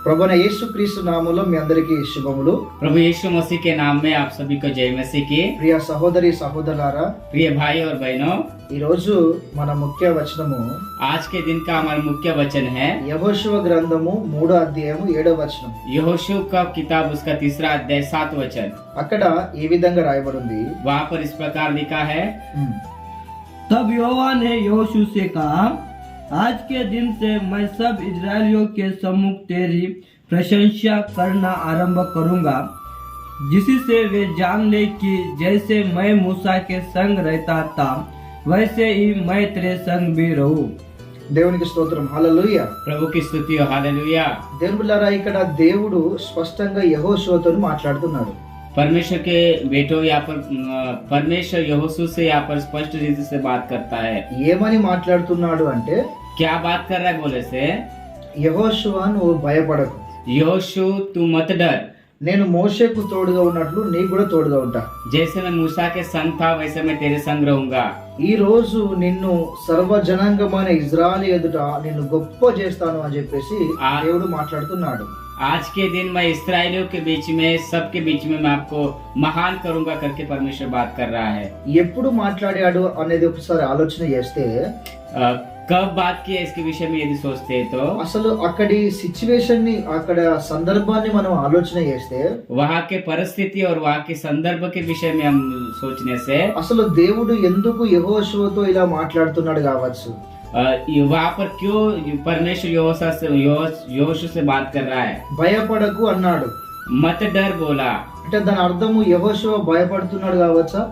ప్రభువైన యేసుక్రీస్తు నామములో మీ అందరికీ శుభములు. प्रभु यीशु मसीह के नाम में आप सभी को जय मसीह की। ప్రియ సహోదరి సహోదరులారా, प्रिय भाई और बहनों, ఈ రోజు మన ముఖ్య వచనము आज के दिन का हमारा मुख्य वचन है యెహోషువ గ్రంథము 3వ అధ్యాయము 7వ వచనం. यहोशू का किताब उसका 3रा अध्याय 7 वचन। అక్కడ ఈ విధంగా రాయబడింది. वहाँ पर इस प्रकार लिखा है, तब यहोवा ने यहोशू से कहा, आज के दिन से मैं सब इजरायलियों के सम्मुख तेरी प्रशंसा करना आरंभ करूंगा, जिससे वे जान ले कि जैसे मैं मूसा के संग रहता था वैसे ही मैं तेरे संग भी रहूं। దేవునికి స్తోత్రం. హల్లెలూయా. प्रभु की स्तुति हो, हालेलुया। దేవుని బిడ్డలారా, ఇక్కడ దేవుడు స్పష్టంగా యెహోషువతో మాట్లాడుతున్నాడు. परमेश्वर के बेटों, यहाँ पर परमेश्वर यहोशू से यहाँ पर स्पष्ट रीति से बात करता है। ఏమని మాట్లాడుతున్నాడు అంటే, क्या बात कर रहा है बोले से, యెహోషువ నువ్వు భయపడకు, यहोशू तू मत डर, నేను మోషేకు తోడుగా ఉన్నట్లు నీకు కూడా తోడుగా ఉంటా. जैसे मैं मूसा के संग था वैसे मैं तेरे संग रहूंगा। ఈ రోజు నిన్ను సర్వజనాంగమైన ఇజ్రాయెల్ ఎదుట నిన్ను గొప్ప చేస్తాను అని చెప్పేసి దేవుడు మాట్లాడుతున్నాడు. आज के दिन मैं इस्राएलियों के बीच में, सबके बीच में मैं आपको महान करूंगा करके परमेश्वर बात कर रहा है। ఎప్పుడు మాట్లాడాడు అనేది ఒకసారి ఆలోచన చేస్తే, कब बात की है इसके विषय में यदि सोचते हैं तो అసలు అక్కడి సిచ్యువేషన్ ని, అక్కడ సందర్భాన్ని మనం ఆలోచన చేస్తే, वहाँ के परिस्थिति और वहाँ के संदर्भ के विषय में हम सोचने से అసలు దేవుడు ఎందుకు యెహోషువతో ఇలా మాట్లాడుతున్నాడు కావచ్చు. वहाँ पर क्यों परमेश्वर यहोशू से बात कर रहा है। భయపడకు అన్నాడు मत डर बोला, అంటే దాని అర్థము యెహోషువ భయపడుతున్నాడు కావచ్చా?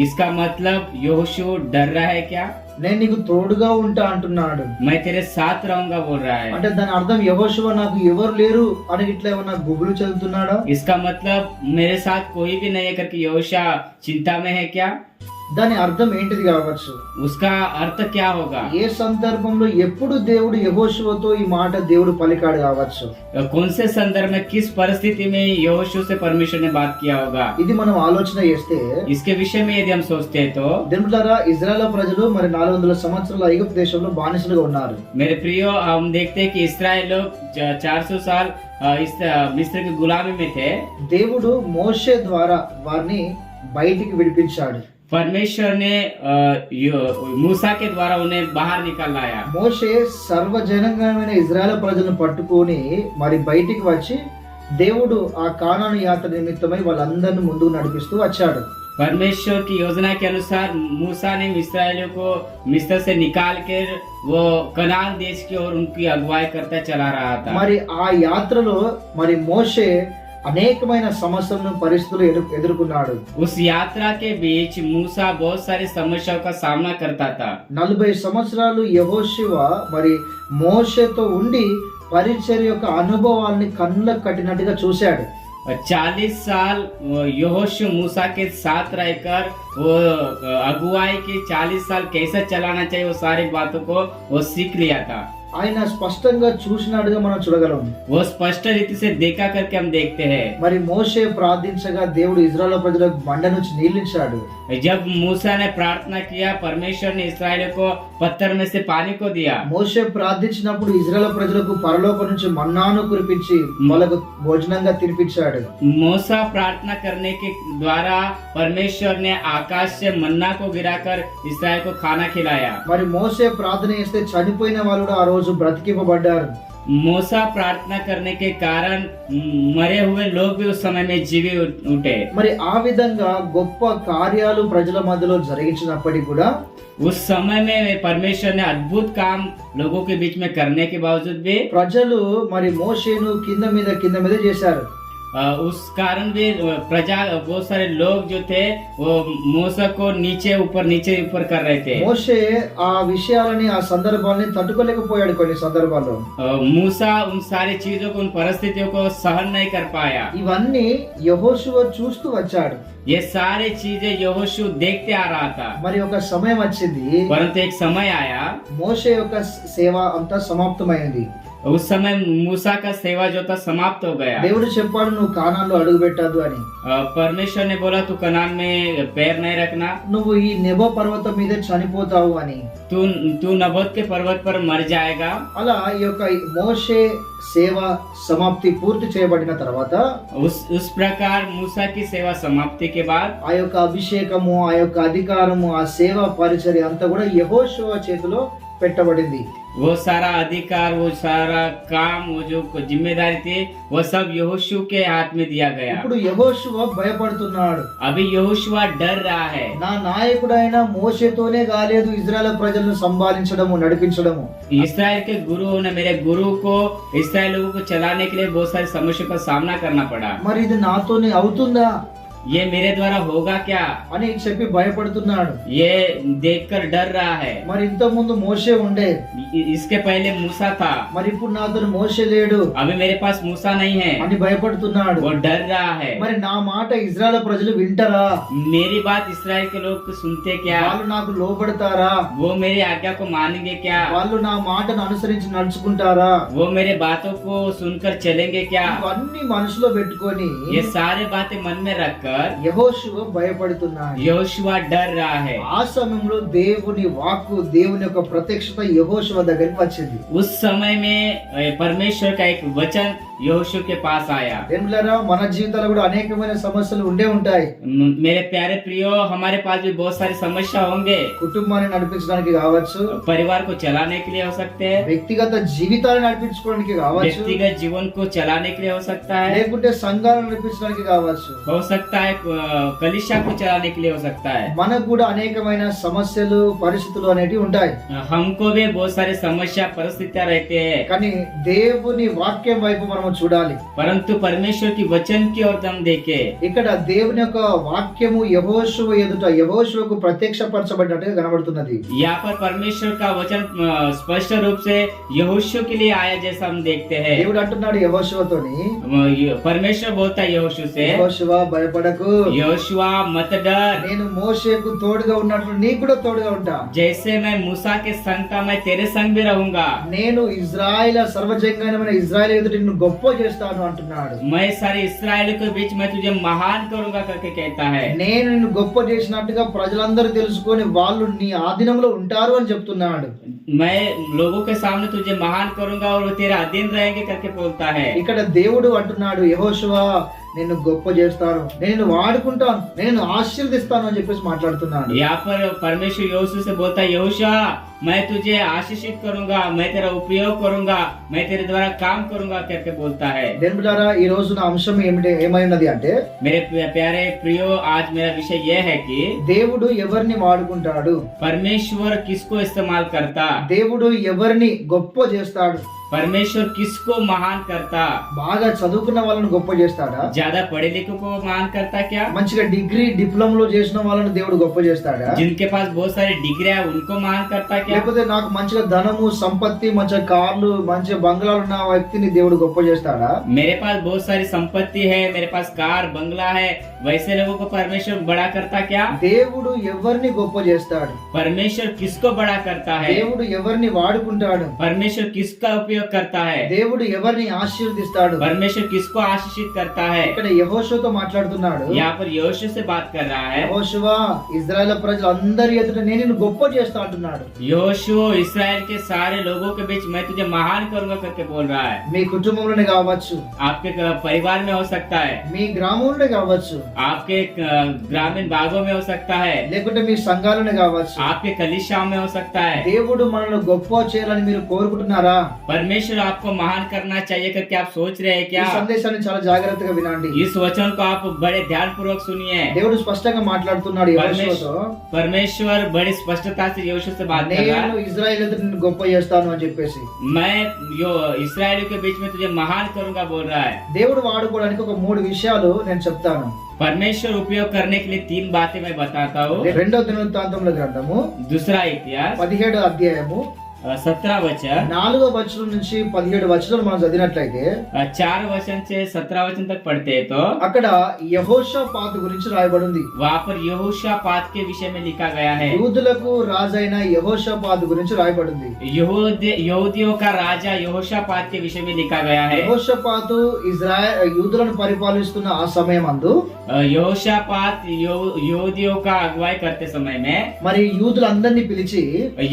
इसका मतलब यहोशू डर रहा है क्या? నేను నీకు తోడుగా ఉంటా అంటున్నాడు. मैं तेरे साथ रहूंगा बोल रहा है। అంటే దాని అర్థం యెహోషువ నాకు ఎవరు లేరు అని ఇట్లా ఏమన్నా గుబులు చదువుతున్నాడా? इसका मतलब मेरे साथ कोई भी नहीं है करके यहोशू चिंता में है क्या? దాని అర్థం ఏంటిది కావచ్చు? उसका अर्थ क्या होगा? ఏ సందర్భంలో ఎప్పుడు దేవుడు యెహోషువతో ఈ మాట దేవుడు పలికాడు కావచ్చు? कौन से संदर्भ में, किस परिस्थिति में यहोशू से परमेश्वर ने बात किया होगा? ఇది మనం ఆలోచన చేస్తే, इसके विषय में यदि हम सोचते हैं तो దేవులారా, ఇజ్రాయెల్ ప్రజలు మరి 400 సంవత్సరాల ఐగుప్తు దేశంలో బానిసలుగా ఉన్నారు. मेरे प्रियो, हम देखते हैं कि इस्राएल लोग 400 साल इस मिस्र की गुलामी में थे। దేవుడు మోషే ద్వారా వారిని బయటికి విడిపించాడు. परमेश्वर ने मूसा के द्वारा उन्हें बाहर निकाल लाया। మోషే సర్వజనంగమైన ఇజ్రాయెల్ ప్రజలను పట్టుకొని మరి బయటికి వచ్చి దేవుడు ఆ కానాను యాత్ర నిమిత్తమై వాళ్ళందరిని ముందుకు నడిపిస్తూ వచ్చాడు. परमेश्वर की योजना के अनुसार मूसा ने इस्राएलियों को मिस्र से निकाल कर वो कनान देश की ओर उनकी अगुवाई करता चला रहा था। మరి ఆ యాత్రలో మరి మోషే అనేకమైన సమస్యలను పరిస్థితులు ఎదుర్కొన్నాడు. उस यात्रा के बीच मूसा बहुत सारी समस्याओं का सामना करता था। 40 సంవత్సరాలు యెహోషువ మరి మోషేతో ఉండి పరిచర్య యొక్క అనుభవాల్ని కళ్ళకు కట్టినట్టుగా చూశాడు. 40 साल यहोशू मूसा के साथ रहकर वो अगुवाई की 40 साल कैसे चलाना चाहिए वो सारी बातों को वो सीख लिया था। ఆయన స్పష్టంగా చూసినట్టుగా మనం చూడగలం. वो स्पष्ट रीति से देखा करके हम देखते हैं। మరి మోషే ప్రార్థించగా దేవుడు ఇజ్రాయెల్ ప్రజలకు బండ నుంచి నీళ్ళించాడు. जब मूसा ने प्रार्थना किया, परमेश्वर ने इस्राएलियों को पत्थर में से पानी को दिया। మోషే ప్రార్థించినప్పుడు ఇజ్రాయెల్ ప్రజలకు పరలోకం నుంచి మన్నాను కురిపించి వాళ్ళకు భోజనంగా తినిపించాడు. मूसा प्रार्थना करने के द्वारा परमेश्वर ने आकाश से मन्ना को गिराकर इस्राएल को खाना खिलाया। మరి మోషే ప్రార్థన చేస్తే చనిపోయిన వాళ్ళు కూడా ఆ రోజు బ్రతికింపబడ్డారు. मूसा प्रार्थना करने के कारण मरे हुए लोग भी उस समय में जीवे उठे। మరి ఆ విధంగా గొప్ప కార్యాలు ప్రజల మధ్యలో జరిగించినప్పటికీ కూడా उस समय में परमेश्वर ने अद्भुत काम लोगों के बीच में करने के बावजूद भी ప్రజలు మరి మోషేను కింద మీద చేశారు. उस कारण भी प्रजा, बहुत सारे लोग जो थे वो मूसा को नीचे ऊपर कर रहे थे। మోషే ఆ విషయాలని, ఆ సందర్భాలని తట్టుకోలేకపోయాడు. కొన్ని సందర్భాల్లో मूसा उन सारी चीजों को, उन परिस्थितियों को सहन नहीं कर पाया। ఇవన్నీ యెహోషువ చూస్తూ వచ్చాడు. ये सारी चीजें यहोशू देखते आ रहा था। మరి ఒక సమయం వచ్చింది, परंतु एक समय आया, మోషే యొక్క సేవ అంతా సమాప్తమైంది. उस समय मूसा का सेवा जो था समाप्त हो गया। దేవుడు చెప్పాడు నువ్వు కానాన్లో అడుగు పెట్టద్దు అని. परमेश्वर ने बोला तू कनान में पैर नहीं रखना, నువ్వు ఈ నెబో పర్వతం మీదే చనిపోతావు అని. तू नबोत के पर्वत पर मर जाएगा। అలా ఈ యొక్క మోషే సేవ సమాప్తి పూర్తి చేయబడిన తర్వాత उस प्रकार मूसा की सेवा समाप्ति के बाद ఆ యొక్క అభిషేకము, ఆ యొక్క అధికారము, ఆ సేవా పరిచర్య అంతా కూడా యెహోషువ చేతిలో పెట్టబడింది. वो सारा अधिकार, वो सारा काम, वो जो जिम्मेदारी थी, वो सब यहोशू के हाथ में दिया गया। ఇప్పుడు యెహోషువ భయపడుతున్నాడు. अभी यहोशुआ डर रहा है। నా నాయకుడైన మోషేతోనే కాలేదు ఇజ్రాయెల్ ప్రజలను సంభాలించడము, నడిపించడము. इस्राएल के गुरु ने, मेरे गुरु को इस्राएल लोगों को चलाने के लिए बहुत सारी समस्याओं का सामना करना पड़ा। మరి ఇది నాతోనే అవుతుందా ये मेरे द्वारा होगा क्या అని చెప్పి భయపడుతున్నాడు. ये देखकर डर रहा है। మరి ఇంత ముందు మోషే ఉండే, इसके पहले मूसा था, మరి ఇప్పుడు నాతో మోషే లేడు अभी मेरे पास मूसा नहीं है, అని భయపడుతున్నాడు. वो डर रहा है। మరి నా మాట ఇజ్రాయెల్ ప్రజలు వింటారా? मेरी बात इस्राएल के लोग सुनते क्या? వాళ్ళు నాకు లోబడతారా? वो मेरी आज्ञा को मानेंगे क्या? వాళ్ళు నా మాటను అనుసరించి నడుచుకుంటారా? वो मेरे बातों को सुनकर चलेंगे क्या? ఇవన్నీ మనసులో పెట్టుకొని ये सारे बातें मन में रखकर యెహోషువ భయపడుతున్నాడు. यहोशुआ डर रहा है। ఆ సమయంలో దేవుని వాక్కు, దేవుని యొక్క ప్రత్యక్షత యెహోషువ దగ్గరికి వచ్చింది. उस समय में परमेश्वर का एक वचन यहोशू के पास आया। దేవులారా, మన జీవితాల్లో కూడా అనేకమైన సమస్యలు ఉండే ఉంటాయి. मेरे प्यारे प्रियो, हमारे पास भी बहुत सारी समस्या होंगे। కుటుంబాన్ని నడిపించడానికి కావచ్చు, परिवार को चलाने के लिए हो सकते हैं, వ్యక్తిగత జీవితాన్ని నడిపించుకోవడానికి కావచ్చు, व्यक्तिगत जीवन को चलाने के लिए हो सकता है, లేకుంటే సంఘాలను నడిపించడానికి కావచ్చు. हो सकता है कलीसिया को चलाने के लिए हो सकता है। మనకు కూడా అనేకమైన సమస్యలు, పరిస్థితులు అనేటివి ఉంటాయి. हमको भी बहुत सारी समस्या परिस्थितियां रहते हैं, కానీ దేవుని వాక్యం వైపు మనం చూడాలి. परंतु परमेश्वर की वचन की ओर हम देखें। ఇక్కడ దేవుని యొక్క వాక్యము యెహోషువ ఎదుట యెహోషువకు ప్రత్యక్షపరచబడినట్టుగా కనబడుతున్నది. यहाँ पर परमेश्वर का वचन स्पष्ट रूप से यहोशू के लिए आया जैसा हम देखते हैं। దేవుడు అంటున్నాడు యెహోషువతోని, परमेश्वर बोलता है यहोशू से, యెహోషువ భయపడకు, यहोशुआ मत डर, నేను మోషేకు తోడుగా ఉన్నట్లు నీకు కూడా తోడుగా ఉంటా. जैसे मैं मूसा के संग था मैं तेरे संग भी रहूंगा। నేను ఇజ్రాయెల్ సర్వజంగమైన ఇజ్రాయెల్ ఎదుట నిన్ను గొప్ప చేస్తాను అంటున్నాడు. मैं सारे इस्राएल के बीच में तुझे महान करूंगा करके कहता है। నేను నిన్ను గొప్ప చేసినట్టుగా ప్రజలందరూ తెలుసుకొని వాళ్ళు నీ ఆధీనంలో ఉంటారు అని చెప్తున్నాడు. मैं लोगों के सामने तुझे महान करूंगा और वो तेरे अधीन रहेंगे करके बोलता है। ఇక్కడ దేవుడు అంటున్నాడు, యెహోషువ నిన్ను గొప్ప చేస్తాను, నేను వాడుకుంటాను, నేను ఆశీర్వదిస్తాను అని చెప్పేసి మాట్లాడుతున్నాడు. यहाँ पर परमेश्वर यहोशू से बोलता है, यहोशुआ मैं तुझे आशीषित करूंगा, मैं तेरा उपयोग करूंगा, मैं तेरे द्वारा काम करूंगा करके बोलता है। దేవులారా, ఈ రోజు నా అంశం ఏమైనది అంటే, मेरे प्यारे प्रियो, आज मेरा विषय यह है कि దేవుడు ఎవరిని వాడుకుంటాడు, परमेश्वर किसको इस्तेमाल करता, దేవుడు ఎవరిని గొప్ప చేస్తాడు. परमेश्वर किसको महान करता। బాగా చదువుకున్న వాళ్ళని గొప్ప చేస్తాడా? ज्यादा पढ़े लिखे को महान करता क्या? మంచిగా డిగ్రీ డిప్లొమాలో చేసిన వాళ్ళని దేవుడు గొప్ప చేస్తాడా? जिनके पास बहुत सारी डिग्री है उनको महान करता क्या? లేకపోతే నాకు మంచిగా ధనము, సంపత్తి, మంచిగా కార్లు, మంచిగా బంగ్లాలు ఉన్న వ్యక్తిని దేవుడు గొప్ప చేస్తాడా? मेरे पास बहुत सारी संपत्ति है, मेरे पास कार बंगला है, वैसे लोगों को परमेश्वर बड़ा करता क्या? దేవుడు ఎవరిని గొప్ప చేస్తాడు? परमेश्वर किसको बड़ा करता है? దేవుడు ఎవరిని వాడుకుంటాడు? परमेश्वर किसका उपयोग करता है? దేవుడు ఎవరిని ఆశీర్వదిస్తాడు? परमेश्वर किसको आशीषित करता है? ఇక్కడ యెహోషువతో మాట్లాడుతున్నాడు. यहाँ पर यहोशू से बात कर रहा है। యెహోషువ ఇజ్రాయెల్ ప్రజలందరి ఎదుట నేను నిన్ను గొప్ప చేస్తా అంటున్నాడు. यहोशू इस्राएल के सारे लोगों के बीच मैं तुझे महान करूंगा करके बोल रहा है। మీ కుటుంబంలోనే కావచ్చు, आपके परिवार में हो सकता है, మీ గ్రామంలోనే కావచ్చు, आपके ग्रामीण भागों में हो सकता है, లేకుంటే మీ సంఘాలనే కావచ్చు. आपके कलीसियाओं में हो सकता है। దేవుడు మనల్ని గొప్ప చేయాలని మీరు కోరుకుంటున్నారా? परमेश्वर आपको महान करना चाहिए करके आप सोच रहे हैं ఈ क्या? సందేశాన్ని చాలా జాగ్రత్తగా వినండి. इस वचन को आप बड़े ध्यान पूर्वक सुनिए। దేవుడు స్పష్టంగా మాట్లాడుతున్నాడు యెహోషువతో, परमेश्वर बड़ी स्पष्टता से यहोशू से बात कर रहा నేను है। ఇజ్రాయెల్ ఎదుట నిన్ను గొప్ప చేస్తాను అని చెప్పేసి मैं यो इस्राएल के बीच में तुझे महान करूंगा बोल रहा है। దేవుడు వాడుకోవడానికి ఒక 3 విషయాలు నేను చెప్తాను. परमेश्वर उपयोग करने के लिए 3 बातें मैं बताता हूँ। 2వ దినవృత్తాంతముల గ్రంథము दूसरा इतिहास 17వ అధ్యాయము 17 वचन 4వ వచనం నుంచి 17 వచనాలు మనం చదివినట్లయితే 4 वचन से 17 वचन तक पढ़ते हैं तो అక్కడ యెహోషాపాతు గురించి రాయబడి ఉంది. वहाँ पर यहोशापात के विषय में लिखा गया है। యూదులకు రాజైన యెహోషాపాతు గురించి రాయబడి ఉంది. यहूदियों का राजा यहोशापात के विषय में लिखा गया है। యెహోషాపాతు యూదులను పరిపాలిస్తున్న ఆ సమయమందు यहोशापात यहूदियों का अगुवाई करते समय में మరి యూదులందరినీ పిలిచి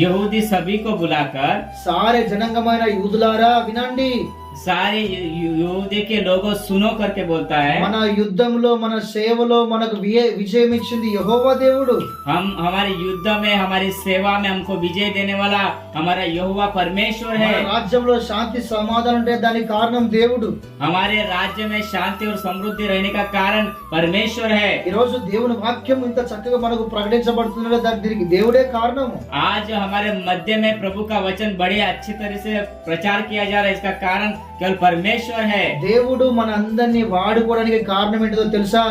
यहूदी सभी को बुलाकर సారే జనాంగమైన యూదులారా వినండి, सारे यहूदी के लोगों सुनो करके बोलता है, మన యుద్ధంలో మన సేవలో మనకు విజయం ఇచ్చింది యెహోవా దేవుడు. हम हमारे युद्ध में हमारी सेवा में हमको विजय देने वाला हमारा यहोवा परमेश्वर మన है। రాజ్యంలో శాంతి సమాధానం ఉంటే దానికి కారణం దేవుడు. हमारे राज्य में शांति और समृद्धि रहने का कारण परमेश्वर है। ఈ రోజు దేవుని వాక్యం ఇంత చక్కగా మనకు ప్రకటించబడుతుందో దీనికి దేవుడే కారణం. आज हमारे मध्य में प्रभु का वचन बड़े अच्छी तरह से प्रचार किया जा रहा है, इसका कारण केवल परमेश्वर है। దేవుడు మన అందరినీ వాడుకోవడానికి కారణం ఏంటో తెలుసా?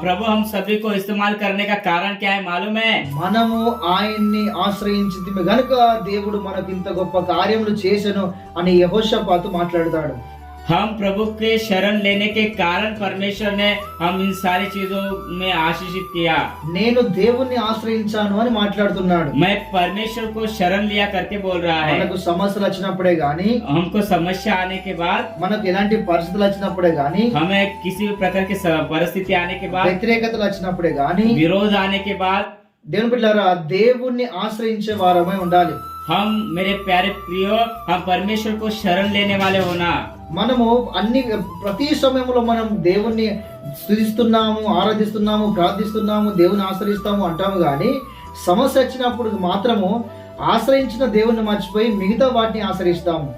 प्रभु हम सभी को इस्तेमाल करने का कारण क्या है मालूम है? మనము ఆయన్ని ఆశ్రయించితిమి గనుక దేవుడు మనకు ఇంత గొప్ప కార్యములు చేసెను అని యెహోషాపాతు మాట్లాడతాడు. हम प्रभु के शरण लेने के कारण परमेश्वर ने हम इन सारी चीजों में आशीषित किया। నేను దేవుణ్ణి ఆశ్రయించాను అని మాట్లాడుతున్నాడు. मैं परमेश्वर को शरण लिया करके बोल रहा है। మనకు సమస్యలు వచ్చినప్పుడే గాని, हमको समस्या आने के बाद, మనకు ఎలాంటి పరిస్థితులు వచ్చినప్పుడే గాని, हमें किसी भी प्रकार की परिस्थिति आने के बाद, వ్యతిరేకతలు వచ్చినప్పుడే గాని, विरोध आने के बाद దేవుని బిడ్డలారా దేవుణ్ణి ఆశ్రయించే వారమై ఉండాలి. हम मेरे प्यारे प्रियो हम परमेश्वर को शरण लेने वाले होना। మనము ప్రతి సమయంలో మనం దేవుణ్ణి స్తుతిస్తున్నాము, ఆరాధిస్తున్నాము, ప్రార్థిస్తున్నాము, దేవుని ఆశ్రయిస్తాము అంటాము కానీ సమస్య వచ్చినప్పుడు మాత్రము ఆశ్రయించిన దేవుణ్ణి మర్చిపోయి మిగతా వాటిని ఆశ్రయిస్తాము.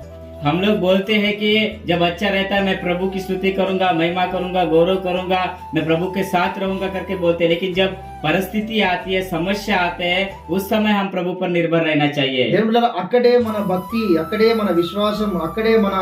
हम लोग बोलते हैं कि जब अच्छा रहता है मैं प्रभु की स्तुति करूंगा, महिमा करूंगा, गौरव करूंगा, मैं प्रभु के साथ रहूंगा करके बोलते हैं, लेकिन जब परिस्थिति आती है, समस्या आते हैं, उस समय हम प्रभु पर निर्भर रहना चाहिए। దేవుళ్ళ అక్కడే మన భక్తి, అక్కడే మన విశ్వాసం, అక్కడే మన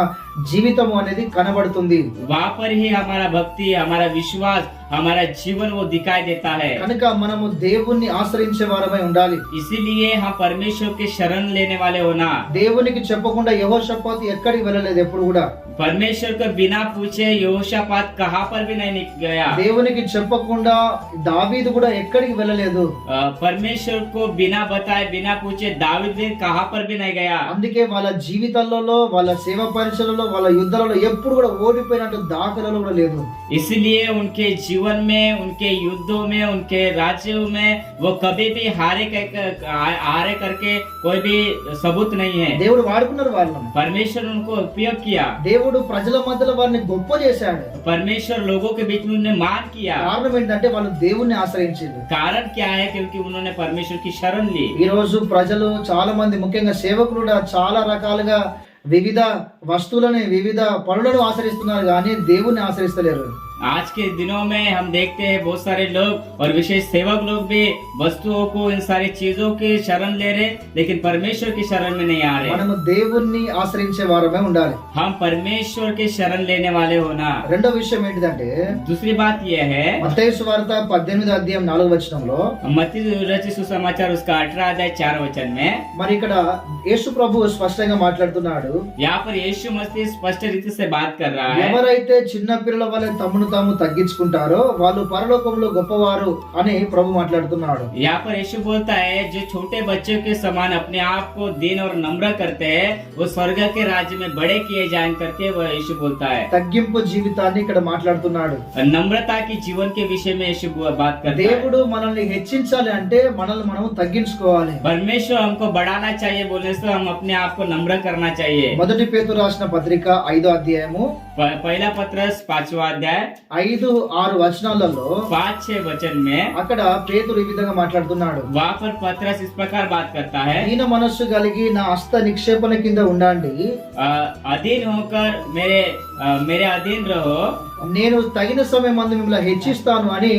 జీవితం అనేది కనబడుతుంది. वहाँ पर ही हमारा भक्ति, हमारा विश्वास, हमारा जीवन वो दिखाई देता है। కనుక మనము దేవుణ్ణి ఆశ్రయించే వారమై ఉండాలి. इसीलिए हम परमेश्वर के शरण लेने वाले होना। దేవునికి చెప్పకుండా యెహోషాపాతు ఎక్కడికి వెళ్ళలేదు ఎప్పుడు కూడా. परमेश्वर को बिना पूछे यहोशापात कहाँ पर भी नहीं गया। దేవునికి చెప్పకుండా దావీదు కూడా ఎక్కడికి వెళ్ళలేదు. परमेश्वर को बिना बताए बिना पूछे दाऊद भी कहाँ पर भी नहीं गया। అందుకే వాళ్ళ జీవితాలలో, వాళ్ళ సేవ పరిచయలలో, వాళ్ళ యుద్ధాలలో ఎప్పుడు కూడా ఓడిపోయినట్టు దాఖలలో కూడా లేదు. इसलिए उनके जीवन में, उनके युद्धों में, उनके राज्यों में वो कभी भी हारे करके कोई भी सबूत नहीं है। దేవుడు వాడుకున్నారు వాళ్ళని. परमेश्वर उनको उपयोग किया। దేవుడు ప్రజల మధ్యలో వారిని గొప్ప చేశాడు. परमेश्वर लोगों के बीच में उन्हें मान किया। కారణం ఏంటంటే వాళ్ళు దేవుణ్ణి ఆశ్రయించారు. कारण क्या है? क्योंकि उन्होंने परमेश्वर की शरण ली। ఈ రోజు ప్రజలు చాలా మంది, ముఖ్యంగా సేవకులు కూడా చాలా రకాలుగా వివిధ వస్తువులని, వివిధ పనులను ఆశ్రయిస్తున్నారు కానీ దేవుణ్ణి ఆశ్రయిస్తలేరు. आज के दिनों में हम देखते हैं बहुत सारे लोग और विशेष सेवक लोग भी वस्तुओं को, इन सारी चीजों की शरण ले रहे, लेकिन परमेश्वर की शरण में नहीं आ रहे। మనము దేవుణ్ణి ఆశ్రయించే వారమే ఉండాలి. हम परमेश्वर के शरण लेने वाले होना। రెండో విషయం ఏంటిదంటే दूसरी बात यह है, మత్తయి సువార్త 18వ అధ్యాయం 4వ వచనంలో मत्ती रचित सुसमाचार उसका 18 अध्याय 4 वचन में మరి ఇక్కడ యేసు ప్రభు స్పష్టంగా మాట్లాడుతున్నాడు. यहाँ पर यीशु मसीह स्पष्ट रीति से बात कर रहा है। ఎవరైతే చిన్న పిల్లల వలె తమను తాము తగ్గించుకుంటారో వాళ్ళు పరలోకంలో గొప్పవారు అని ప్రభు మాట్లాడుతున్నాడు. यहाँ पर यीशु बोलता है, जो छोटे बच्चों के समान अपने आप को दीन और नम्र करते हैं वो स्वर्ग के राज्य में बड़े किए जाएंगे करके वह यीशु बोलता है। తగ్గింపు జీవితాన్ని ఇక్కడ మాట్లాడుతున్నాడు. नम्रता की जीवन के विषय में यीशु बात करता है। దేవుడు మనల్ని హెచ్చించాలి అంటే మనల్ని మనం తగ్గించుకోవాలి. परमेश्वर हमको बढ़ाना चाहिए बोलने से हम अपने आप को नम्र करना चाहिए। మొదటి పేతురు రాసిన పత్రిక 5వ అధ్యాయము पहला पत्रस 5वां अध्याय 5-6 వచనాలలో 5-6 वचन में అక్కడ పేతురు ఈ విధంగా మాట్లాడుతున్నాడు. वहाँ पर पत्रस इस प्रकार बात करता है, దీన మనస్సు కలిగి నా హస్త నిక్షేపణ కింద ఉండండి, अधीन होकर मेरे मेरे अधीन रहो, నేను తగిన సమయం మందు మిమ్మల్ని హెచ్చిస్తాను అని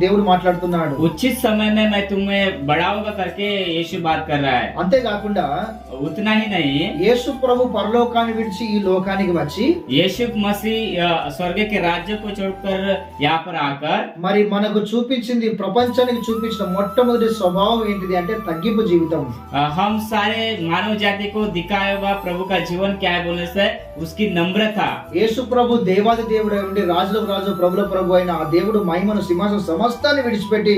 దేవుడు మాట్లాడుతున్నాడు. उचित समय में मैं तुम्हें बढ़ाऊंगा करके यीशु बात कर रहा है। అంతేకాకుండా उतना ही नहीं, యేసు ప్రభు పరలోకాన్ని విడిచి ఈ లోకానికి వచ్చి यीशु मसीह स्वर्ग के राज्य को छोड़कर यहाँ पर आकर మరి మనకు చూపించింది, ప్రపంచానికి చూపించిన మొట్టమొదటి స్వభావం ఏంటిది అంటే తగ్గింపు జీవితం. हम सारे मानव जाति को दिखाया हुआ प्रभु का जीवन क्या है बोलने से उसकी नम्रता। యేసు ప్రభు దేవాది దేవుడై ఉండి రాజులకు రాజు ప్రభుల ప్రభు అయిన ఆ దేవుడు మహిమను సింహాసనం సమస్తాన్ని విడిచిపెట్టి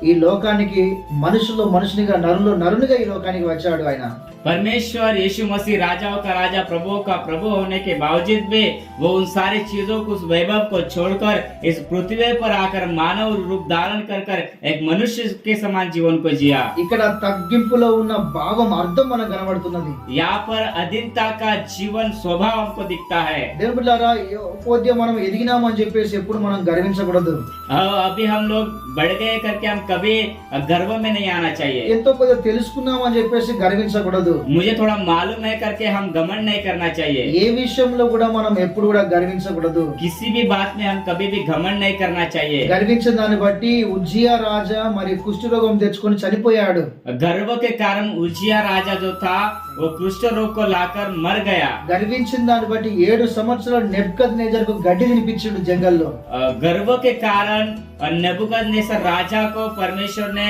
ఈ లోకానికి మనుషునిగా నరునిగా ఈ లోకానికి వచ్చాడు ఆయన. परमेश्वर यीशु मसीह राजाओं का राजा प्रभुओं का प्रभु होने के बावजूद भी वो उन सारी चीजों को, उस वैभव को छोड़कर इस पृथ्वी पर आकर मानव रूप धारण कर एक मनुष्य के समान जीवन को जिया। ఇక్కడ తగ్గింపులో ఉన్న భావం అర్థం మనకు కనబడుతున్నది. यहाँ पर अधीनता का जीवन स्वभाव हमको दिखता है। దేవుని బిడ్డలారా, కొద్దిగా మనం ఎదిగినామని చెప్పేసి ఎప్పుడు మనం గర్వించకూడదు. अभी हम लोग बढ़ गए करके हम कभी गर्व में नहीं आना चाहिए। ఎంతో కొద్దిగా తెలుసుకున్నామని చెప్పేసి గర్వించకూడదు. मुझे थोड़ा मालूम है करके हम घमंड नहीं करना चाहिए। ఏ విషయంలో కూడా మనం ఎప్పుడు కూడా గర్వించకూడదు. किसी भी बात में हम कभी भी घमंड नहीं करना चाहिए। గర్వించిన దాన్ని బట్టి ఉజ్జియా రాజా మరి కుష్ఠ రోగం తెచ్చుకొని చనిపోయాడు. गर्व के कारण उज्जिया राजा जो था वो कुष्ठ रोग को लाकर मर गया। గర్వించిన దాన్ని బట్టి 7 సంవత్సరాలు నెబుకద్నెజరుకు గడ్డి తినిపించాడు జంగల్లో. गर्व के कारण नेबुकदनेस्सर राजा को परमेश्वर ने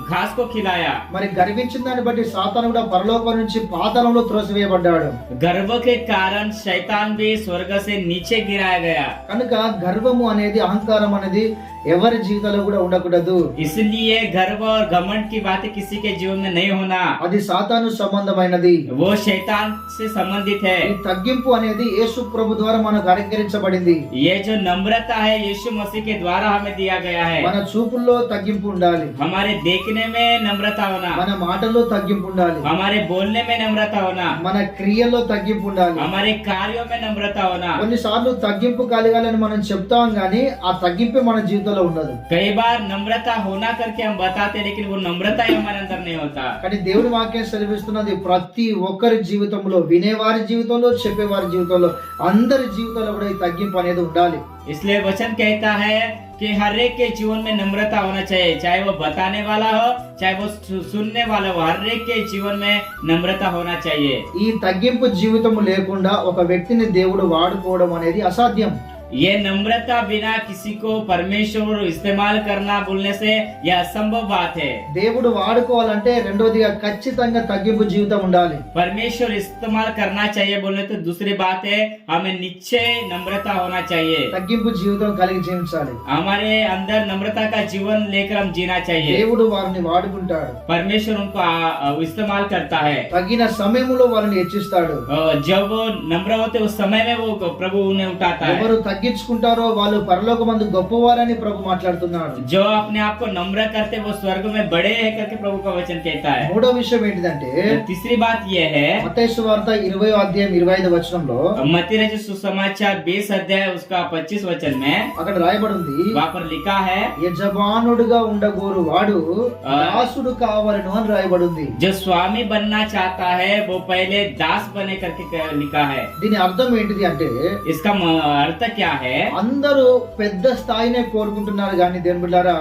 घास को खिलाया। మరి గర్వించిన దాన్ని బట్టి సాతాను కూడా పరలోకం నుంచి పాతాళంలో త్రోసివేయబడ్డాడు. गर्व के कारण शैतान भी स्वर्ग से नीचे गिराया गया। కనుక గర్వము అనేది, అహంకారం అనేది ఎవరి జీవితంలో కూడా ఉండకూడదు. इसलिए गर्व और घमंड की बातें किसी के जीवन में नहीं होना। అది సాతాను సంబంధమైనది. वो शैतान से संबंधित है। ఈ తగ్గింపు అనేది యేసు ప్రభు ద్వారా మనకు అనుగ్రహించబడింది. ये जो नम्रता है यीशु मसीह के द्वारा हमें दिया गया है। మన చూపుల్లో తగ్గింపు ఉండాలి, हमारे देखने में नम्रता होना, మన మాటల్లో తగ్గింపు ఉండాలి, हमारे बोलने में नम्रता होना, మన క్రియల్లో తగ్గింపు ఉండాలి. हमारे कार्यों में नम्रता होना। కొన్నిసార్లు తగ్గింపు కలగాలని మనం చెప్తాం గానీ ఆ తగ్గింపే మన జీవితంలో ఉండదు. कई बार नम्रता होना करके हम बताते हैं, लेकिन वो नम्रता ही हमारे अंदर नहीं होता। కానీ దేవుడి వాక్యం సెలవిస్తున్నది ప్రతి ఒక్కరి జీవితంలో, వినేవారి జీవితంలో, చెప్పేవారి జీవితంలో, అందరి జీవితంలో కూడా ఈ తగ్గింపు అనేది ఉండాలి. इसलिए वचन कहता है कि हर एक के जीवन में नम्रता होना चाहिए, चाहे वो बताने वाला हो चाहे वो सुनने वाला हो, हर एक के जीवन में नम्रता होना चाहिए। ఈ తగ్గింపు జీవితం లేకుండా ఒక వ్యక్తిని దేవుడు వాడుకోవడం అనేది అసాధ్యం. ये नम्रता बिना किसी को परमेश्वर इस्तेमाल करना बोलने से यह असंभव बात है। దేవుడు వాడుకోవాలంటే రెండోదిగా ఖచ్చితంగా తగ్గింపు జీవితం ఉండాలి. परमेश्वर इस्तेमाल करना चाहिए बोलने तो दूसरी बात है हमें निश्चय नम्रता होना चाहिए। తగ్గింపు జీవితం కలిగి జీవించాలి. हमारे अंदर नम्रता का जीवन लेकर हम जीना चाहिए। దేవుడు వారిని వాడుకుంటాడు, परमेश्वर उनको इस्तेमाल करता है। తగిన సమయంలో వారిని హెచ్చిస్తాడు. जब वो नम्र होते उस समय में वो प्रभु उन्हें उठाता है। ఎవరు తగ్గించుకుంటారో వాళ్ళు పరలోకమందు గొప్పవారని ప్రభు మాట్లాడుతున్నాడు. जो अपने आप को नम्र करते वो स्वर्ग में बड़े है करके प्रभु का वचन कहता है। మూడో విషయం ఏంటిదంటే तीसरी बात ये है మత్తయి సువార్త 20వ అధ్యాయం 25వ వచనంలో मत्ती रचित सुसमाचार 20 अध्याय उसका 25 वचन में అక్కడ రాయబడి ఉంది, वहाँ पर लिखा है యజమానుడుగా ఉండగోరు వాడు దాసుడు కావాలను అని రాయబడి ఉంది. जो स्वामी बनना चाहता है वो पहले दास बने करके लिखा है। దీని అర్థం ఏంటిది అంటే इसका अर्थ क्या है? అందరూ పెద్ద స్థాయినే కోరుకుంటున్నారు కానీ దేవుని బిడ్డలారా,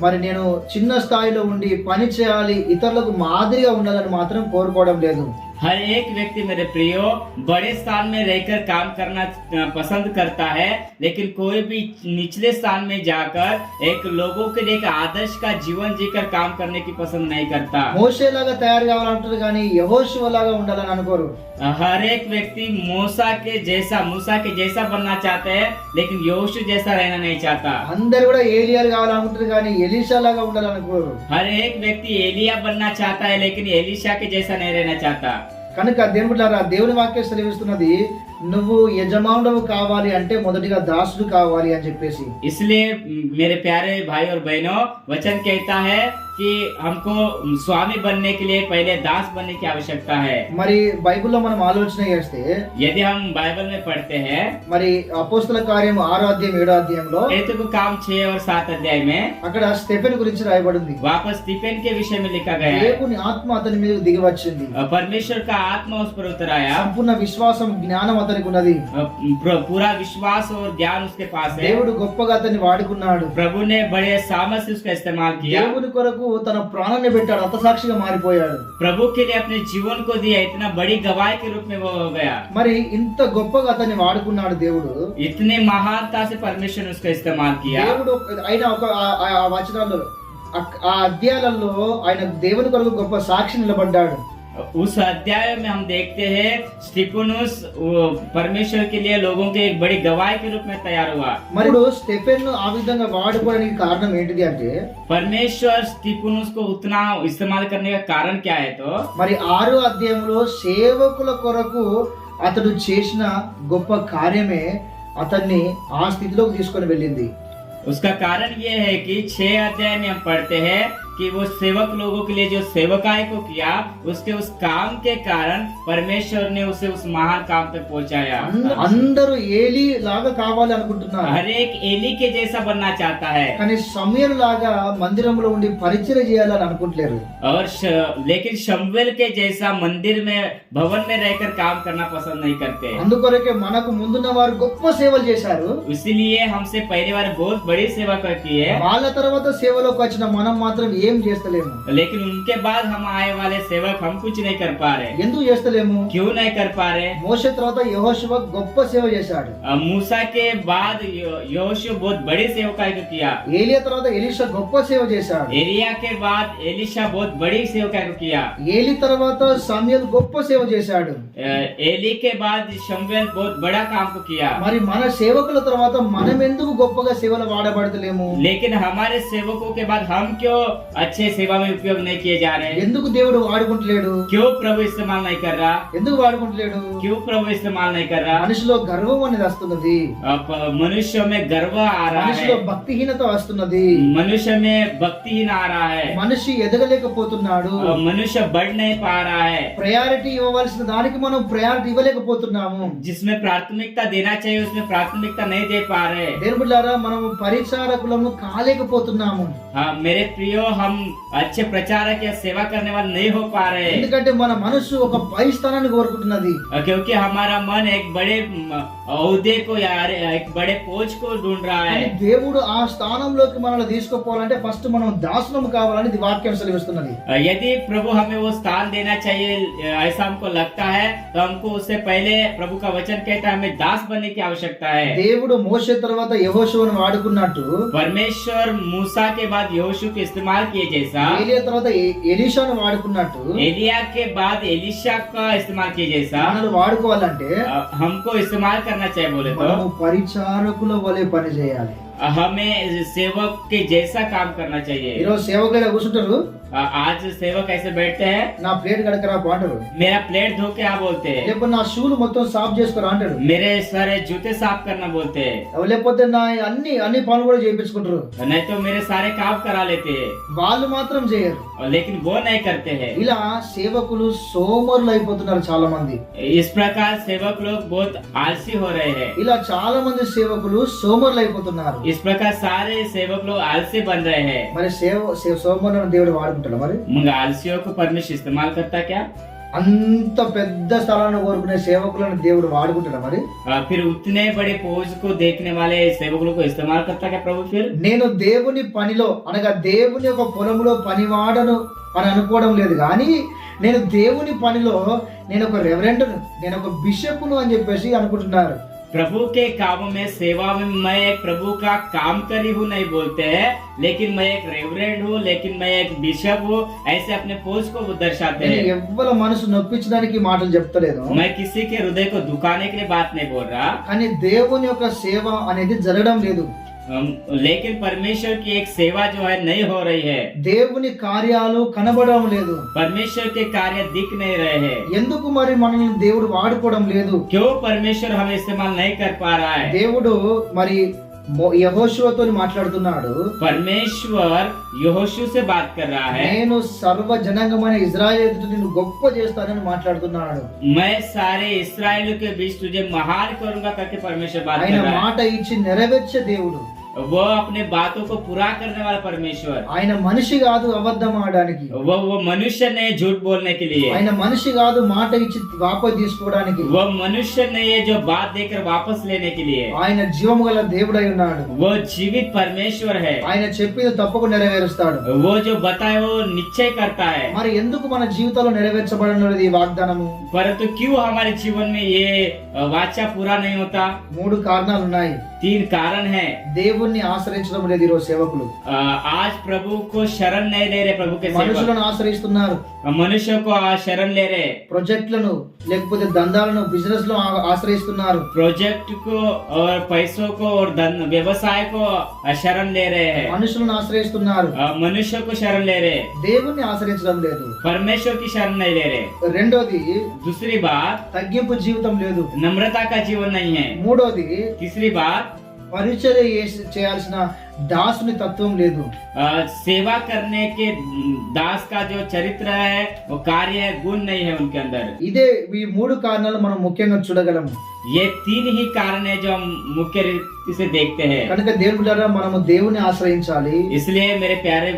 మరి నేను చిన్న స్థాయిలో ఉండి పని చేయాలి, ఇతరులకు మాదిరిగా ఉండాలని మాత్రం కోరుకోవడం లేదు. हर एक व्यक्ति मेरे प्रियो बड़े स्थान में रहकर काम करना पसंद करता है, लेकिन कोई भी निचले स्थान में जाकर एक लोगों के लिए एक आदर्श का जीवन जीकर काम करने की पसंद नहीं करता। మోషేలాగా తయారు కావాలంటారు కానీ యెహోషువలాగా ఉండాలని అనుకోరు. हर एक व्यक्ति मूसा के जैसा बनना चाहते हैं, लेकिन यहोशू जैसा रहना नहीं चाहता। అందరు కూడా ఏలియాలు కావాలనుకుంటారు కానీ ఎలీషా లాగా ఉండాలనుకోరు. हर एक व्यक्ति एलिया बनना चाहता है, लेकिन एलिशा के जैसा नहीं रहना चाहता। కనుక దేవుని బిడ్డలారా, దేవుని వాక్యం సెలవిస్తున్నది నువ్వు యజమానుడు కావాలి అంటే మొదటిగా దాసుడు కావాలి అని చెప్పేసి. इसलिए मेरे प्यारे भाई और बहनों, वचन कहता है कि हमको स्वामी बनने के लिए पहले दास बनने की आवश्यकता है। మరి బైబిల్లో మనం ఆలోచన చేస్తే यदि हम बाइबल में पढ़ते हैं మరి అపోస్తల కార్యం 6వ అధ్యాయం 7వ అధ్యాయంలో प्रेरितों को काम 6 और 7 अध्याय में అక్కడ స్టెఫెన్ గురించి రాయబడింది. वापस स्टीफन के विषय में लिखा गया है। దేవుని ఆత్మ అతని మీద దిగి వచ్చింది, परमेश्वर का आत्मा उस पर उतर आया, సంపూర్ణ విశ్వాసం జ్ఞానం అతనికి ఉన్నది. पूरा विश्वास और ज्ञान उसके पास है। దేవుడు గొప్పగా అతన్ని వాడుకున్నాడు. प्रभु ने बड़े सामर्थ्य से उसका इस्तेमाल किया। దేవుని కొరకు తన ప్రాణాన్ని పెట్టాడు, హతసాక్షిగా మారిపోయాడు. प्रभु के लिए अपने जीवन को दिया, इतना बड़ी गवाही के रूप में वो हो गया। మరి ఇంత గొప్పగా అతన్ని వాడుకున్నాడు దేవుడు. इतने महानता से परमेश्वर ने उसका इस्तेमाल किया। దేవుడు ఆయన ఒక ఆ వచనాల్లో ఆ అధ్యాయాలలో ఆయన దేవుని కొరకు గొప్ప సాక్షి నిలబడ్డాడు. उस अध्याय में हम देखते हैं स्टीफनुस परमेश्वर के लिए लोगों के एक बड़ी गवाही के रूप में तैयार हुआ। మరి స్టెఫెన్ ఆ విధంగా వాడుకోవడానికి కారణం ఏంటిది అంటే परमेश्वर स्टीफनुस को उतना इस्तेमाल करने का कारण क्या है? तो మరి 6వ అధ్యాయంలో సేవకుల కొరకు అతడు చేసిన గొప్ప కార్యమే అతన్ని ఆ స్థితిలోకి తీసుకొని వెళ్ళింది. उसका कारण ये है कि 6 अध्याय में हम पढ़ते हैं कि वो सेवक लोगों के लिए जो सेवकाई को किया, उसके उस काम के कारण परमेश्वर ने उसे उस महान काम तक पहुंचाया। అందరూ ఏలీ లాగా కావాలి అనుకుంటున్నారు. हर एक एली के जैसा बनना चाहता है, కానీ సమూయేలు లాగా మందిరంలో ఉండి పరిచయం చేయాలని అనుకుంటలేరు. और लेकिन शमूएल के जैसा मंदिर में भवन में रहकर काम करना पसंद नहीं करते। అందుకొరకే మనకు ముందున్న వారు గొప్ప సేవలు చేశారు. इसीलिए हमसे पहले वाले बहुत बड़ी सेवा की है, వాళ్ళ తర్వాత సేవలోకి వచ్చిన మనం మాత్రం ఏం చేస్తలేము. लेकिन उनके बाद हम आए वाले सेवक हम कुछ नहीं कर पा रहे। ఎందుకు చేస్తలేము? क्यों नहीं कर पा रहे? మోషే తర్వాత యెహోషువ గొప్ప సేవ చేశాడు. मूसा के बाद यहोशू बहुत बड़ी सेवकाई को किया। ఏలియా తర్వాత ఎలీషా గొప్ప సేవ చేశాడు. एलिया के बाद एलिशा बहुत बड़ी सेवकाई को किया। ఏలి తర్వాత సమూయేలు గొప్ప సేవ చేశాడు. एली के बाद शमूएल बहुत बड़ा काम को किया। మరి మన సేవకుల తర్వాత మనం ఎందుకు గొప్పగా సేవలు వాడబడతలేము? लेकिन हमारे सेवकों के बाद हम क्यों अच्छे सेवा में उपयोग नहीं किए जा रहे? ఎందుకు దేవుడు వాడుకుంటలేడు? क्यों प्रभु इस्तेमाल नहीं कर रहा? ఎందుకు వాడుకుంటలేడు? क्यों प्रभु इस्तेमाल नहीं कर रहा? మనిషిలో గర్వం అనేది వస్తున్నది. मनुष्य में गर्व आ रहा మనిషిలో है, భక్తిహీనత వస్తున్నది. मनुष्य में भक्तिहीन आ रहा है, మనిషి ఎదగలేకపోతున్నాడు. मनुष्य बढ़ नहीं पा रहा है। ప్రయారిటీ ఇవ్వవలసిన దానికి మనం ప్రయారిటీ ఇవ్వలేకపోతున్నాము. जिसमें प्राथमिकता देना चाहिए उसमें प्राथमिकता नहीं दे पा रहे। దేవుని బిడ్డలారా, మనము పరిచారకులము కాలేకపోతున్నాము. हाँ मेरे प्रियो, हम अच्छे प्रचारक या सेवा करने वाले नहीं हो पा रहे, ఎందుకంటే మన మనసు ఒక పై స్థానాన్ని కోరుకుంటున్నది. क्योंकि हमारा मन एक बड़े औहदे को या एक बड़े पोज को ढूंढ रहा కానీ है। దేవుడు ఆ స్థానంలోకి మనల్ని తీసుకుపోవాలంటే ఫస్ట్ మనం దాసులం కావాలని ఇది వాక్యం సెలవిస్తున్నది. यदि प्रभु हमें वो स्थान देना चाहिए ऐसा हमको लगता है, तो हमको उससे पहले प्रभु का वचन कहता है हमें दास बनने की आवश्यकता है। దేవుడు మోషే తర్వాత యెహోషువను వాడుకున్నట్టు परमेश्वर मूसा के बाद यहोशू को इस्तेमाल किए जैसा, ఏలియా తర్వాత ఎలీషాను వాడుకున్నట్టు एलिया के बाद एलिशा का इस्तेमाल किए जैसा మనల్ని వాడుకోవాలంటే हमको इस्तेमाल करना चाहिए। बोले तो మనము పరిచారకుల వలె పని చేయాలి. हमें सेवक के जैसा काम करना चाहिए। ఈరోజు సేవకులు ఇలా కూర్చుంటారు, आज सेवक ऐसे बैठते हैं, నా ప్లేట్ కడకరా అంటారు, मेरा प्लेट धो के आ बोलते हैं, లేకపోతే నా షూలు మొత్తం సాఫ్ చేసుకోరా అంటారు, मेरे सारे जूते साफ करना बोलते हैं, లేకపోతే నా అన్ని పనులు కూడా చేయించుకుంటారు. नहीं तो मेरे सारे काम करा लेते हैं, వాళ్ళు మాత్రం చేయరు. लेकिन वो नहीं करते हैं। ఇలా సేవకులు సోమరులు అయిపోతున్నారు చాలా మంది. इस प्रकार सेवक लोग बहुत आलसी हो रहे हैं। ఇలా చాలా మంది సేవకులు సోమరులు అయిపోతున్నారు. इस प्रकार सारे सेवक लोग आलसी बन रहे हैं। మరి సోమరులను దేవుడు వాడుకుంటాడు. మరి मगर आलसियों को परमेश्वर इस्तेमाल करता क्या? అంత పెద్ద స్థలాన్ని కోరుకునే సేవకులను దేవుడు వాడుకుంటాడు. మరి फिर उतने बड़े पोज को देखने वाले सेवकों को इस्तेमाल करता क्या प्रभु? फिर నేను దేవుని పనిలో అనగా దేవుని యొక్క పొలంలో పనివాడను అని అనుకోవడం లేదు, కానీ నేను దేవుని పనిలో నేను ఒక రెవరెండ్ను, నేను ఒక బిషప్ను అని చెప్పేసి అనుకుంటున్నారు. प्रभु के कामों में सेवा में मैं एक प्रभु का काम करी हूँ नहीं बोलते हैं, लेकिन मैं एक रेवरेंड हूँ, लेकिन मैं एक बिशप हूँ, ऐसे अपने पोज को वो दर्शाते నేను हैं। ఎవ్వల మనసు నొప్పించడానికి మాటలు చెప్తలేదు, मैं किसी के हृदय को दुखाने के लिए बात नहीं बोल रहा, కానీ దేవుని యొక్క సేవ అనేది జరగడం లేదు. लेकिन परमेश्वर की एक सेवा जो है नहीं हो रही है। దేవుని కార్యాలు కనబడడం లేదు. परमेश्वर के कार्य दिख नहीं रहे हैं। ఎందుకు మరి మనల్ని దేవుడు వాడుకోవడం లేదు? क्यों परमेश्वर हमें इस्तेमाल नहीं कर पा रहा है? దేవుడు మరి యెహోషువతో మాట్లాడుతున్నాడు. परमेश्वर यहोशू से बात कर रहा है, నేను సర్వ జనాంగమైన ఇజ్రాయెల్ ఎదుట నిన్ను గొప్ప చేస్తానని మాట్లాడుతున్నాడు. मैं सारे इस्राएलियों के बीच तुझे महान करूंगा करके परमेश्वर बात ఆయన कर रहा మాట ఇచ్చి నెరవేర్చే దేవుడు. है। वो अपने बातों को पूरा करने वाला परमेश्वर, ఆయన మనిషి కాదు అబద్ధం ఆడడానికి, वो मनुष्य नहीं झूठ बोलने के लिए, ఆయన మనిషి కాదు మాట ఇచ్చి వాపసు తీసుకోవడానికి, वो मनुष्य नहीं है जो बात देकर वापस लेने के लिए, ఆయన జీవము గల దేవుడై ఉన్నాడు. वो जीवित परमेश्वर है, ఆయన చెప్పింది తప్పకుండా నెరవేరుస్తాడు. वो जो बताए वो निश्चय करता है. మరి ఎందుకు మన జీవితంలో నెరవేర్చబడనున్నది ఈ వాగ్దానము? परंतु क्यों हमारे जीवन में ये वाचा पूरा नहीं होता? 3 కారణాలు ఉన్నాయి. 3 कारण है. దేవుణ్ణి ఆశ్రయించడం లేదు ఈరోజు సేవకులు. आज प्रभु को शरण नहीं ले रहे, प्रभु के सेवक మనుషులను ఆశ్రయిస్తున్నారు, मनुष्य को शरण ले रहे, ప్రాజెక్టులను లేకపోతే దందాలను బిజినెస్ లో ఆశ్రయిస్తున్నారు, प्रोजेक्ट को और पैसों को और व्यवसाय को शरण ले रहे हैं, మనుషులను ఆశ్రయిస్తున్నారు, मनुष्य को शरण ले रहे, దేవుణ్ణి ఆశ్రయించడం లేదు. परमेश्वर की शरण नहीं ले रहे. రెండోది दूसरी बात, తగ్గింపు జీవితం లేదు. नम्रता का जीवन नहीं है. మూడోది तीसरी बात, పరిచర్య చేయాల్సిన దాసుని తత్వం లేదు. सेवा करने के दास का जो चरित्र है, वो कार्य है, गुण नहीं है उनके अंदर. ఇదే ఈ 3 కారణాలు మనం ముఖ్యంగా చూడగలము. ये 3 ही कारण है जो हम मुख्य रीति से देखते हैं. కనుక దేవుడారా మనము దేవుని ఆశ్రయించాలి. इसलिए मेरे प्यारे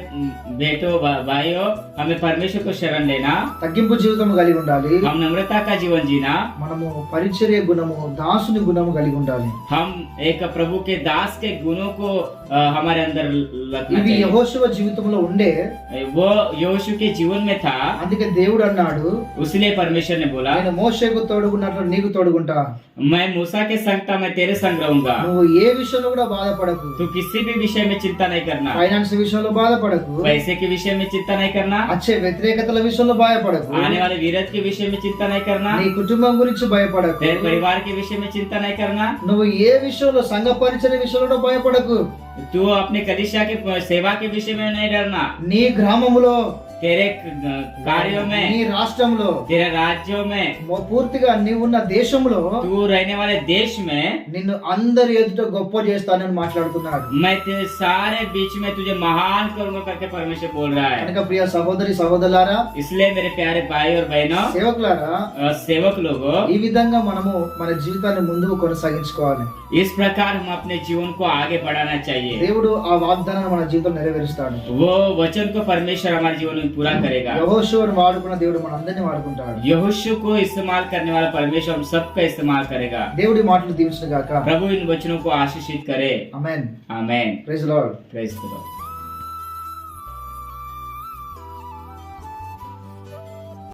बेटो भाइयों, हमें परमेश्वर को शरण लेना, తగ్గింపు జీవితం కలిగి ఉండాలి. हम नम्रता का जीवन जीना, మనము పరిచర్య గుణము దాసుని గుణము కలిగి ఉండాలి. हम एक प्रभु के दास के गुणों को हमारे अंदर रखना ఇవి चाहिए. యెహోషువ జీవితంలో ఉండే. वो योशु के जीवन में था, అందుకే దేవుడు అన్నాడు, इसलिए परमेश्वर ने बोला, నేను మోషేకు తోడుగున్నట్లు నీకు తోడుగుంటా. मैं मूसा के संग था, मैं तेरे संग रहूंगा. నువ్వు ఏ విషయంలో కూడా బాధపడకు. तू किसी भी विषय में चिंता नहीं करना, ఫైనాన్స్ విషయంలో బాధపడకు, पैसे के विषय में चिंता नहीं करना, వచ్చే వ్యతిరేకతల విషయంలో భయపడకు, आने वाले विरोध के विषय में चिंता नहीं करना, నీ కుటుంబం గురించి భయపడకు, तेरे परिवार के विषय में चिंता नहीं करना, నువ్వు ఏ విషయంలో సంఘ పరిచర్య విషయంలో కూడా భయపడకు. तू अपने कलीसिया के सेवा के विषय में नहीं डरना, నీ గ్రామములో, तेरे कार्यों నీ में, రాష్ట్రంలో, तेरे राज्यों में, పూర్తిగా నీవున్న దేశంలో तू रहने वाले देश में, నిన్ను అందరి ఎదుట గొప్ప చేస్తానని మాట్లాడుతున్నాడు. मैं तेरे सारे बीच में तुझे महान करूंगा करके परमेश्वर बोल रहा है. కనుక ప్రియ సహోదరి సహోదరులారా, इसलिए मेरे प्यारे भाई और बहनों, సేవకులారా, सेवक लोगों, ఈ విధంగా మనము మన జీవితాన్ని ముందుకు కొనసాగించుకోవాలి. इस प्रकार हम अपने जीवन को आगे बढ़ाना चाहिए. దేవుడు ఆ వాగ్దానాన్ని మన జీవితం నెరవేరుస్తాడు. वो वचन को परमेश्वर हमारे जीवन में पूरा करेगा. యెహోషువను వాడుకున్న దేవుడు మనందరినీ వాడుకుంటాడు. यहोशू को इस्तेमाल करने वाला परमेश्वर हम सबका इस्तेमाल करेगा. దేవుడి మాటలు దీవించును గాక. प्रभु इन वचनों को आशीषित करे. Amen. Amen. Praise the Lord. Praise the Lord.